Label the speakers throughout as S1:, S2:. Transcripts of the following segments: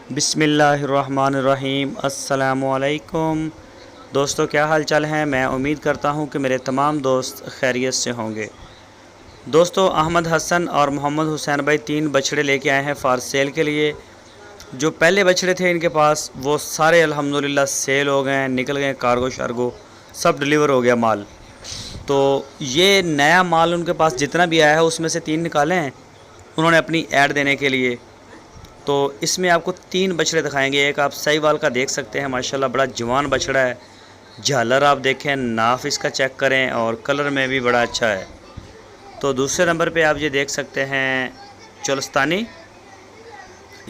S1: बिस्मिल्लाहिर्रहमानिर्रहीम। अस्सलामुअलैकुम दोस्तों, क्या हाल चाल हैं। मैं उम्मीद करता हूं कि मेरे तमाम दोस्त खैरियत से होंगे। दोस्तों, अहमद हसन और मोहम्मद हुसैन भाई 3 बछड़े लेके आए हैं फ़ॉर सेल के लिए। जो पहले बछड़े थे इनके पास वो सारे अल्हम्दुलिल्लाह सेल हो गए हैं, निकल गए कार्गो शार्गो, सब डिलीवर हो गया माल। तो ये नया माल उनके पास जितना भी आया है उसमें से 3 निकाले हैं उन्होंने अपनी ऐड देने के लिए। तो इसमें आपको 3 बछड़े दिखाएंगे। एक आप साहिवाल का देख सकते हैं, माशाल्लाह बड़ा जवान बछड़ा है। झालर आप देखें, नाफ इसका चेक करें और कलर में भी बड़ा अच्छा है। तो दूसरे नंबर पे आप ये देख सकते हैं चोलस्तानी।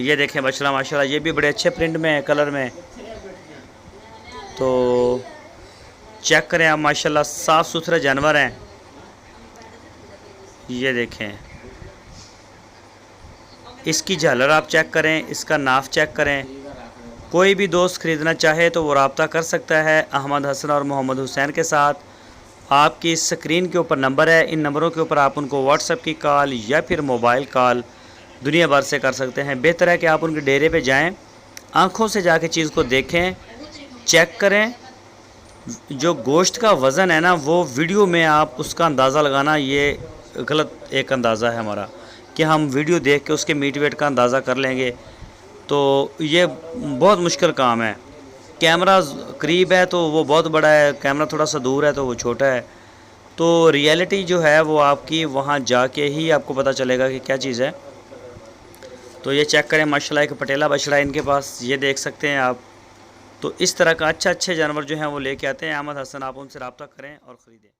S1: ये देखें बछड़ा, माशाल्लाह ये भी बड़े अच्छे प्रिंट में है, कलर में। तो चेक करें आप, माशाल्लाह साफ़ सुथरे जानवर हैं। ये देखें, इसकी झालर आप चेक करें, इसका नाफ चेक करें। कोई भी दोस्त ख़रीदना चाहे तो वो रब्ता कर सकता है अहमद हसन और मोहम्मद हुसैन के साथ। आपकी स्क्रीन के ऊपर नंबर है, इन नंबरों के ऊपर आप उनको व्हाट्सएप की कॉल या फिर मोबाइल कॉल दुनिया भर से कर सकते हैं। बेहतर है कि आप उनके डेरे पे जाएं, आँखों से जाके चीज़ को देखें, चेक करें। जो गोश्त का वज़न है ना, वो वीडियो में आप उसका अंदाज़ा लगाना, ये गलत एक अंदाज़ा है हमारा कि हम वीडियो देख के उसके मीट वेट का अंदाज़ा कर लेंगे। तो ये बहुत मुश्किल काम है। कैमरा करीब है तो वो बहुत बड़ा है, कैमरा थोड़ा सा दूर है तो वो छोटा है। तो रियलिटी जो है वो आपकी वहाँ जाके ही आपको पता चलेगा कि क्या चीज़ है। तो ये चेक करें, माशाल्लाह एक पटेला बछड़ा है इनके पास, ये देख सकते हैं आप। तो इस तरह का अच्छे जानवर जो हैं वो लेके आते हैं अहमद हसन। आप उनसे रब्ता करें और ख़रीदें।